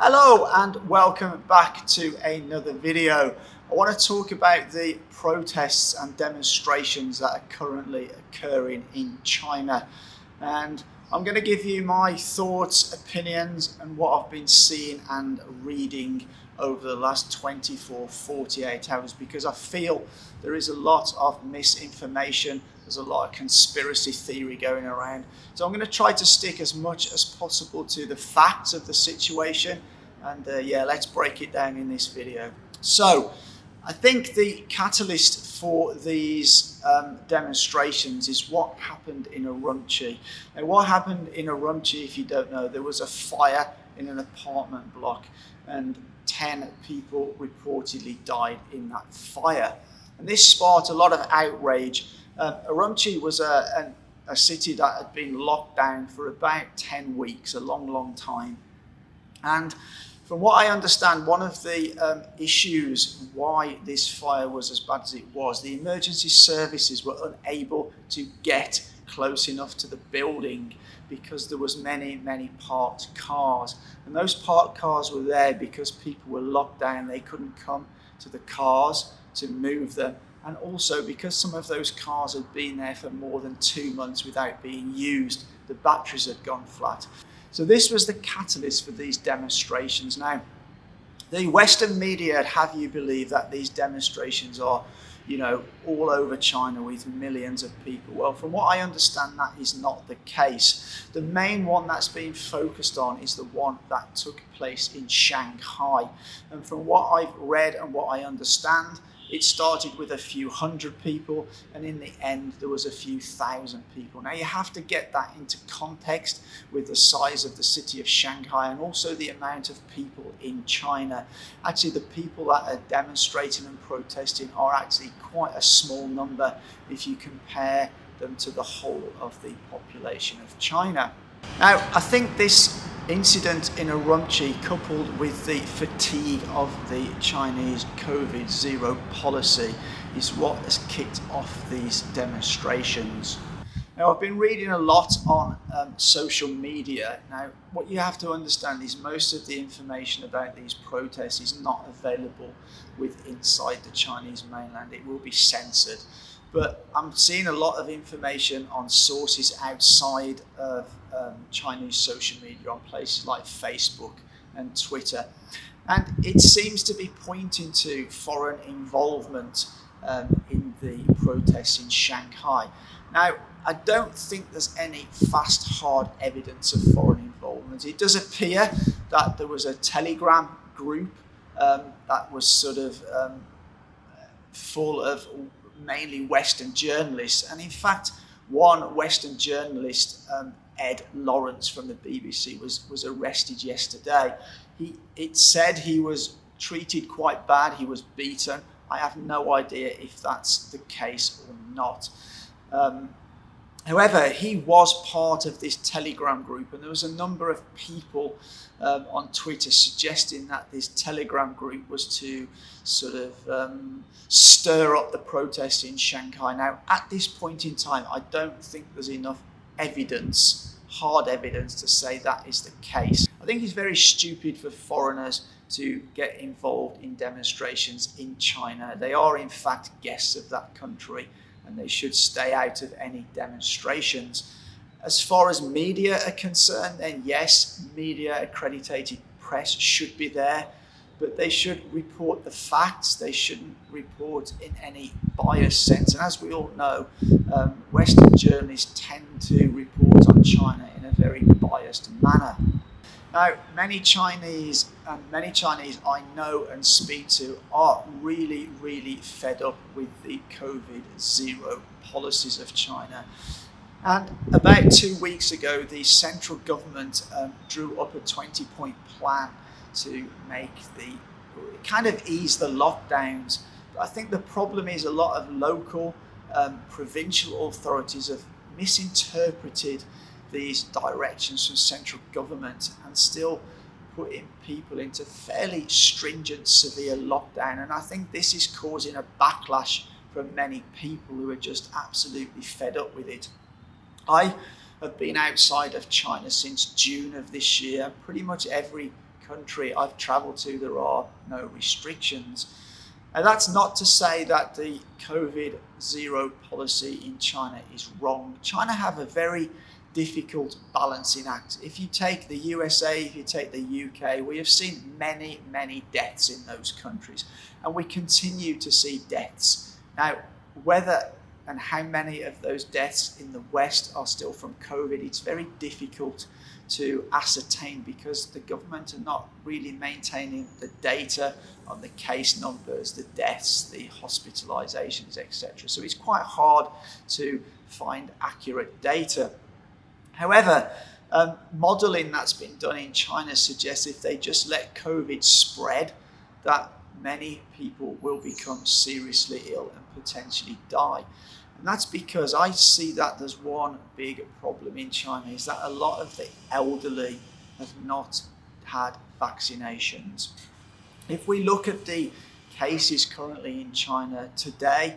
Hello and welcome back to another video. I want to talk about the protests and demonstrations that are currently occurring in China, and I'm going to give you my thoughts, opinions and what I've been seeing and reading over the last 48 hours, because I feel there is a lot of misinformation, there's a lot of conspiracy theory going around. So I'm going to try to stick as much as possible to the facts of the situation, and let's break it down in this video. So I think the catalyst for these demonstrations is what happened in Urumqi. Now, what happened in Urumqi, if you don't know, there was a fire in an apartment block and 10 people reportedly died in that fire. And this sparked a lot of outrage. Urumqi was a city that had been locked down for about 10 weeks, a long time. And from what I understand, one of the issues why this fire was as bad as it was, the emergency services were unable to get close enough to the building because there was many parked cars. And those parked cars were there because people were locked down. They couldn't come to the cars to move them. And also because some of those cars had been there for more than 2 months without being used. The batteries had gone flat. So this was the catalyst for these demonstrations. Now, the Western media have you believe that these demonstrations are, all over China with millions of people. Well, from what I understand, that is not the case. The main one that's being focused on is the one that took place in Shanghai. And from what I've read and what I understand, it started with a few hundred people, and in the end there was a few thousand people. Now you have to get that into context with the size of the city of Shanghai and also the amount of people in China. Actually, the people that are demonstrating and protesting are actually quite a small number if you compare them to the whole of the population of China. Now, I think this incident in Urumqi, coupled with the fatigue of the Chinese COVID zero policy, is what has kicked off these demonstrations. Now, I've been reading a lot on social media. Now, what you have to understand is most of the information about these protests is not available inside the Chinese mainland. It will be censored. But I'm seeing a lot of information on sources outside of Chinese social media, on places like Facebook and Twitter. And it seems to be pointing to foreign involvement in the protests in Shanghai. Now, I don't think there's any fast, hard evidence of foreign involvement. It does appear that there was a Telegram group that was sort of full of mainly Western journalists, and in fact one Western journalist, Ed Lawrence from the BBC, was arrested yesterday. It said he was treated quite bad, he was beaten. I have no idea if that's the case or not. However, he was part of this Telegram group, and there was a number of people on Twitter suggesting that this Telegram group was to sort of stir up the protests in Shanghai. Now, at this point in time, I don't think there's enough evidence, hard evidence, to say that is the case. I think it's very stupid for foreigners to get involved in demonstrations in China. They are in fact guests of that country, and they should stay out of any demonstrations. As far as media are concerned, then yes, media, accredited press should be there, but they should report the facts. They shouldn't report in any biased sense. And as we all know, Western journalists tend to report on China in a very biased manner. Now, many Chinese I know and speak to are really fed up with the COVID zero policies of China. And about 2 weeks ago, the central government drew up a 20-point plan to ease the lockdowns. But I think the problem is a lot of local, provincial authorities have misinterpreted these directions from central government and still putting people into fairly stringent, severe lockdown. And I think this is causing a backlash from many people who are just absolutely fed up with it. I have been outside of China since June of this year. Pretty much every country I've travelled to, there are no restrictions. And that's not to say that the COVID zero policy in China is wrong. China have a very difficult balancing act. If you take the USA, if you take the UK, we have seen many, many deaths in those countries, and we continue to see deaths. Now, whether and how many of those deaths in the West are still from COVID, it's very difficult to ascertain because the government are not really maintaining the data on the case numbers, the deaths, the hospitalizations, etc. So it's quite hard to find accurate data. However, modelling that's been done in China suggests if they just let COVID spread, that many people will become seriously ill and potentially die. And that's because I see that there's one big problem in China, is that a lot of the elderly have not had vaccinations. If we look at the cases currently in China today,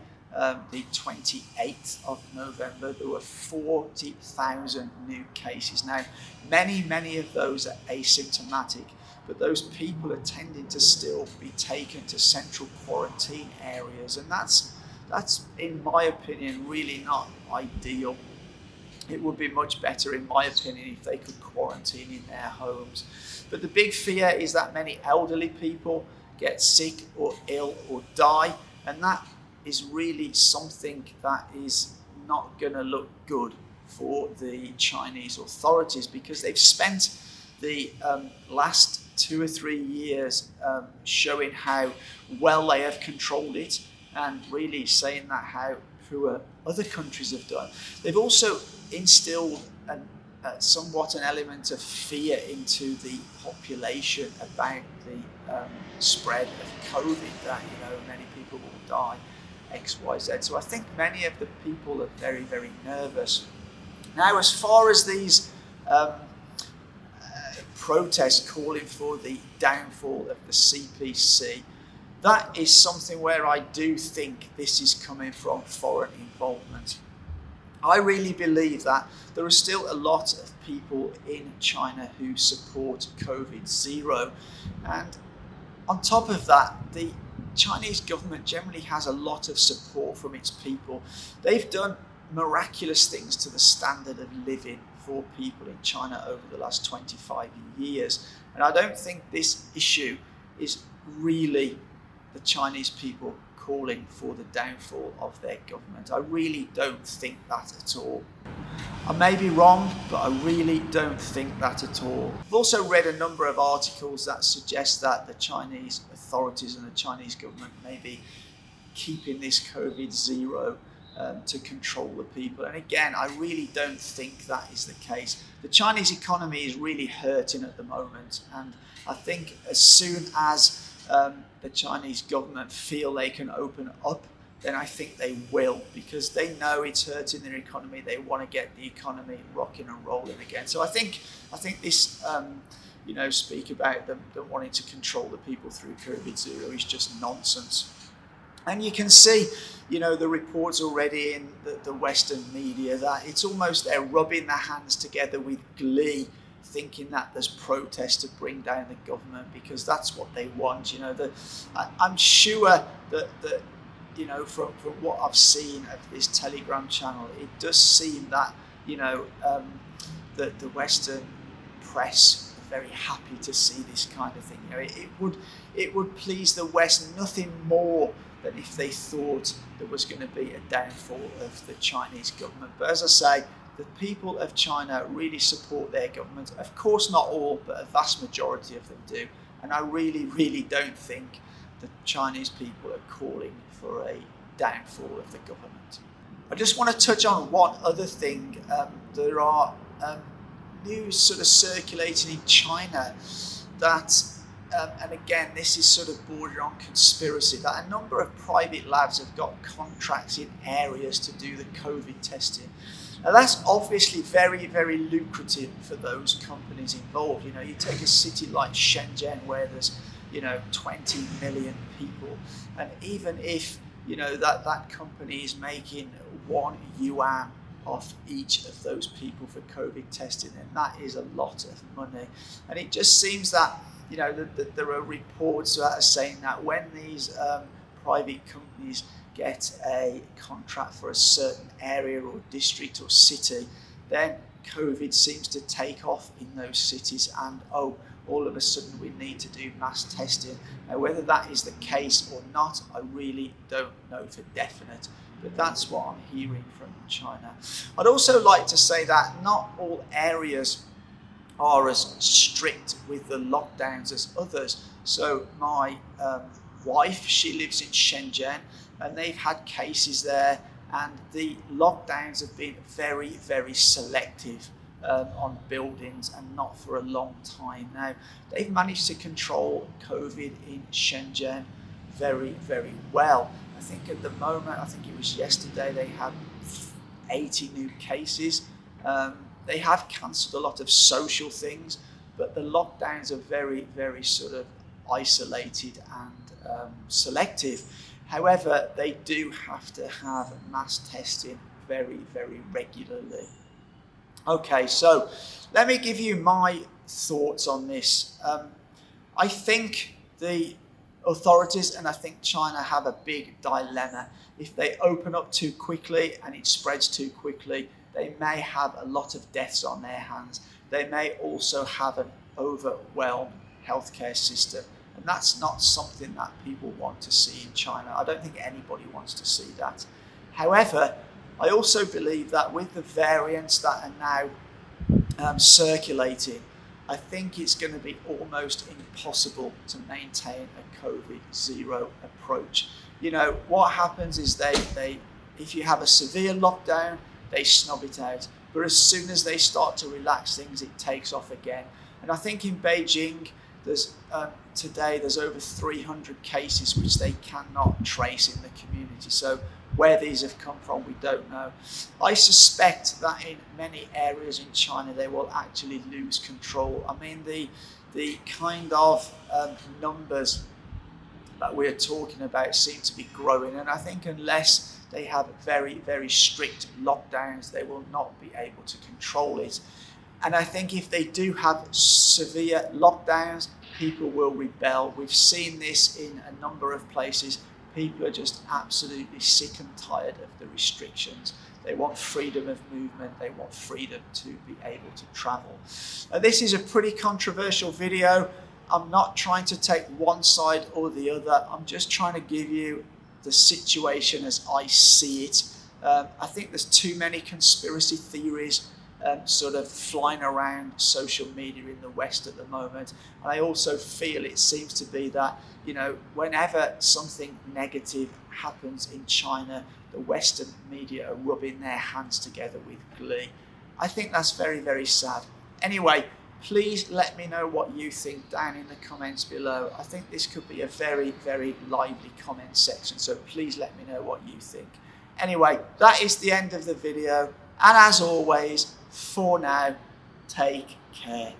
the 28th of November, there were 40,000 new cases. Now, many of those are asymptomatic, but those people are tending to still be taken to central quarantine areas, and that's in my opinion really not ideal. It would be much better, in my opinion, if they could quarantine in their homes. But the big fear is that many elderly people get sick or ill or die, and that is really something that is not going to look good for the Chinese authorities, because they've spent the last 2 or 3 years showing how well they have controlled it, and really saying that how poor other countries have done. They've also instilled somewhat an element of fear into the population about the spread of COVID, that many people will die, X, Y, Z. So I think many of the people are very, very nervous. Now, as far as these protests calling for the downfall of the CPC, that is something where I do think this is coming from foreign involvement. I really believe that there are still a lot of people in China who support COVID zero. And on top of that, the Chinese government generally has a lot of support from its people. They've done miraculous things to the standard of living for people in China over the last 25 years. And I don't think this issue is really the Chinese people calling for the downfall of their government. I really don't think that at all. I may be wrong, but I really don't think that at all. I've also read a number of articles that suggest that the Chinese authorities and the Chinese government may be keeping this COVID zero to control the people. And again, I really don't think that is the case. The Chinese economy is really hurting at the moment, and I think as soon as the Chinese government feel they can open up, then I think they will, because they know it's hurting their economy. They want to get the economy rocking and rolling again. So I think this, speak about them wanting to control the people through COVID zero is just nonsense. And you can see, the reports already in the Western media that it's almost they're rubbing their hands together with glee, thinking that there's protests to bring down the government because that's what they want. I'm sure that from what I've seen of this Telegram channel, it does seem that the Western press are very happy to see this kind of thing. It would please the West nothing more than if they thought there was going to be a downfall of the Chinese government. But as I say, the people of China really support their government. Of course, not all, but a vast majority of them do. And I really, really don't think the Chinese people are calling for a downfall of the government. I just want to touch on one other thing. There are news sort of circulating in China that, and again, this is sort of bordered on conspiracy, that a number of private labs have got contracts in areas to do the COVID testing. Now that's obviously very, very lucrative for those companies involved. You take a city like Shenzhen where there's 20 million people, and even if that company is making 1 yuan off each of those people for COVID testing, then that is a lot of money. And it just seems that there are reports that are saying that when these private companies get a contract for a certain area or district or city, then COVID seems to take off in those cities, and all of a sudden we need to do mass testing. Now, whether that is the case or not, I really don't know for definite, but that's what I'm hearing from China. I'd also like to say that not all areas are as strict with the lockdowns as others. So my wife, she lives in Shenzhen, and they've had cases there, and the lockdowns have been very, very selective on buildings and not for a long time. Now, they've managed to control COVID in Shenzhen very, very well. I think at the moment, I think it was yesterday, they had 80 new cases. They have cancelled a lot of social things, but the lockdowns are very, very sort of isolated and selective. However, they do have to have mass testing very, very regularly. Okay, so let me give you my thoughts on this. I think the authorities, and I think China, have a big dilemma. If they open up too quickly and it spreads too quickly, they may have a lot of deaths on their hands. They may also have an overwhelmed healthcare system. And that's not something that people want to see in China. I don't think anybody wants to see that. However, I also believe that with the variants that are now circulating, I think it's going to be almost impossible to maintain a COVID-0 approach. What happens is they if you have a severe lockdown, they snub it out. But as soon as they start to relax things, it takes off again. And I think in Beijing, today there's over 300 cases which they cannot trace in the community. So where these have come from, we don't know. I suspect that in many areas in China, they will actually lose control. I mean, the kind of numbers that we're talking about seem to be growing. And I think unless they have very, very strict lockdowns, they will not be able to control it. And I think if they do have severe lockdowns, people will rebel. We've seen this in a number of places. People are just absolutely sick and tired of the restrictions. They want freedom of movement. They want freedom to be able to travel. This is a pretty controversial video. I'm not trying to take one side or the other. I'm just trying to give you the situation as I see it. I think there's too many conspiracy theories sort of flying around social media in the West at the moment. And I also feel it seems to be that, whenever something negative happens in China, the Western media are rubbing their hands together with glee. I think that's very, very sad. Anyway, please let me know what you think down in the comments below. I think this could be a very, very lively comment section, so please let me know what you think. Anyway, that is the end of the video, and as always, for now, take care.